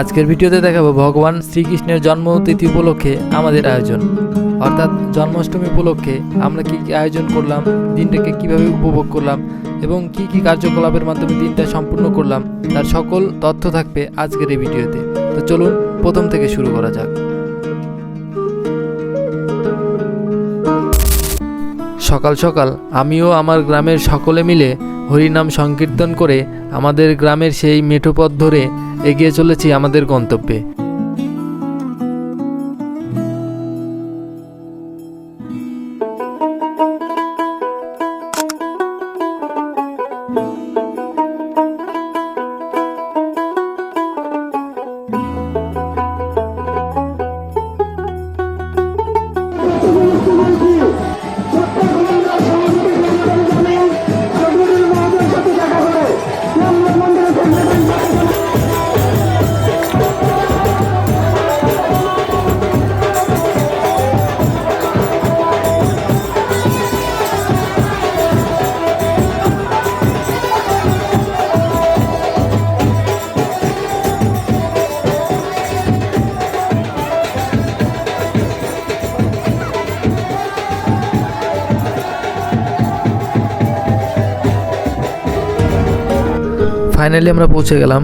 আজকের ভিডিওতে দেখাবো ভগবান শ্রীকৃষ্ণের জন্মতিথি উপলক্ষে আমাদের আয়োজন, অর্থাৎ জন্মাষ্টমী উপলক্ষে আমরা কি কি আয়োজন করলাম, দিনটাকে কিভাবে উপভোগ করলাম এবং কি কি কার্যকলাপের মাধ্যমে দিনটা সম্পূর্ণ করলাম, তার সকল তথ্য থাকবে আজকের এই ভিডিওতে। তো চলুন প্রথম থেকে শুরু করা যাক। সকাল সকাল আমিও আমার গ্রামের সকলে মিলে হরিনাম সংকীর্তন করে আমাদের গ্রামের সেই মেঠো পথ ধরে এগিয়ে চলেছি আমাদের গন্তব্যে। ফাইনালি আমরা পৌঁছে গেলাম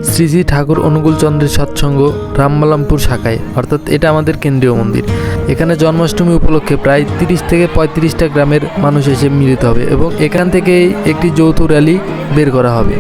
শ্রী শ্রী ঠাকুর অনুকূল চন্দ্রের সৎসঙ্গ রামবালামপুর শাখায়, অর্থাৎ এটা আমাদের কেন্দ্রীয় মন্দির। এখানে জন্মাষ্টমী উপলক্ষে প্রায় 30 থেকে 35টা গ্রামের মানুষ এসে মিলিত হবে এবং এখান থেকেই একটি যৌথ র্যালি বের করা হবে।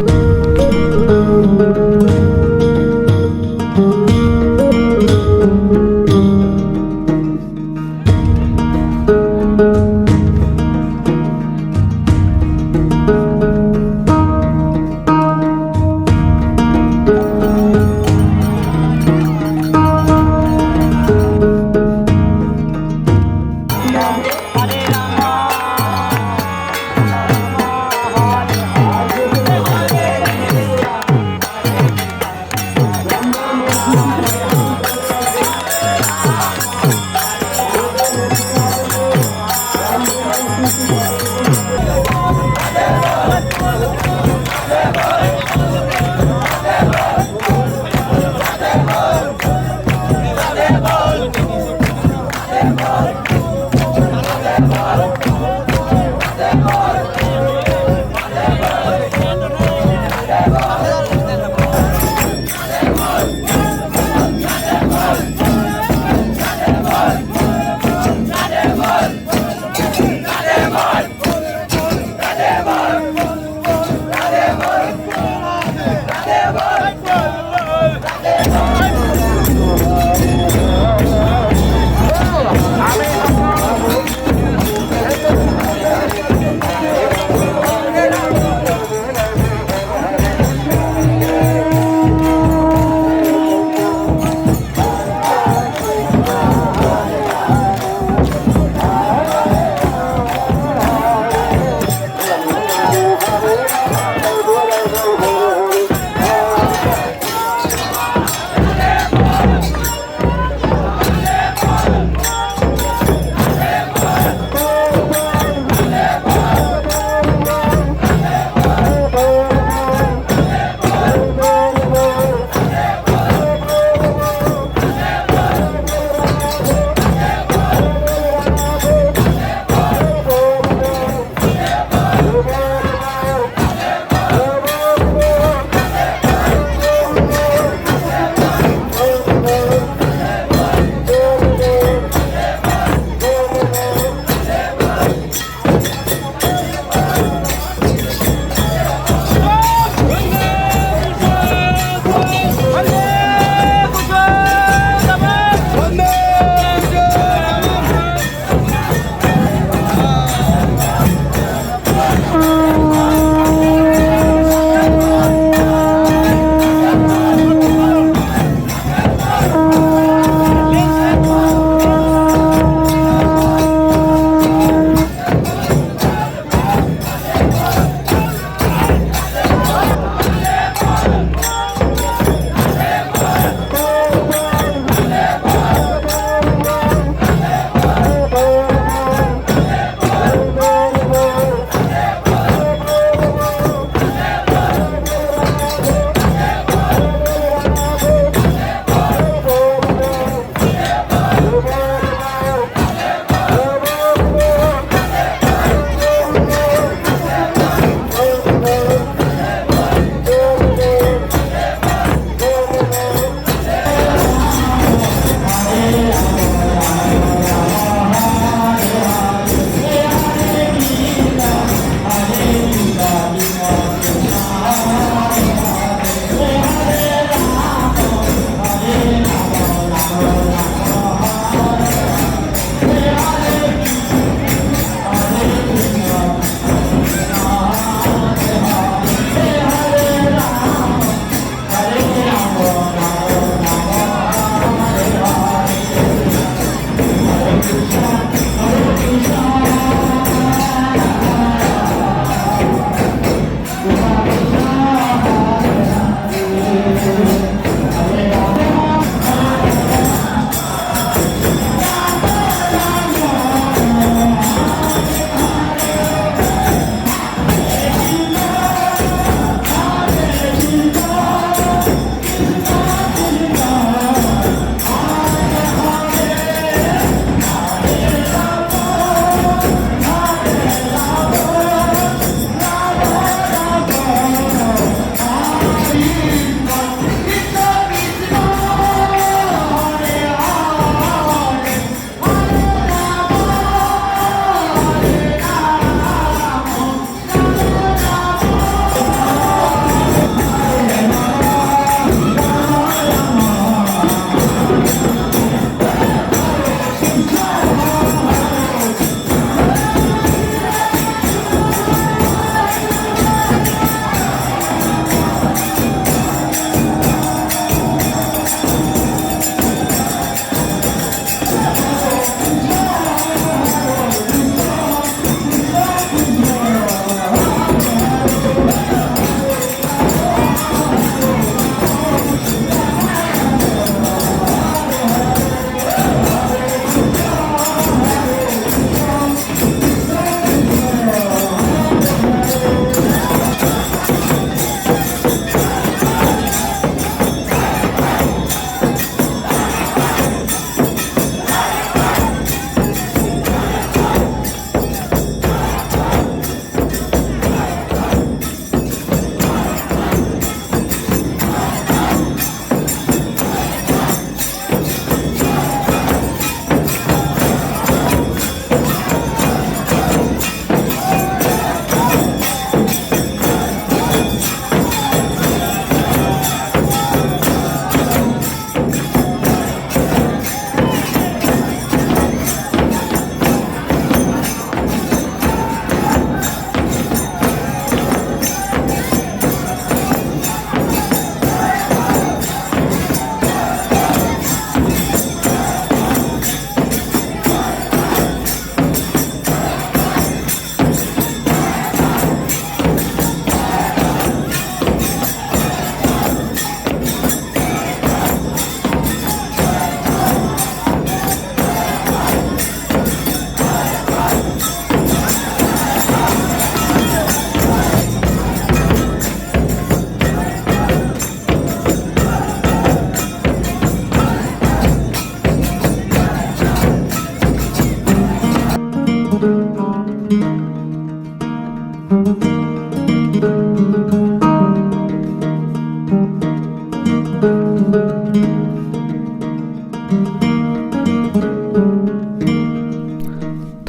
তো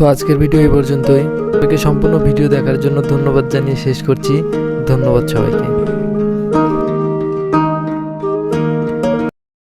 আজকের ভিডিও এই পর্যন্তই। সবাইকে সম্পূর্ণ ভিডিও দেখার জন্য ধন্যবাদ জানিয়ে শেষ করছি। ধন্যবাদ সবাইকে।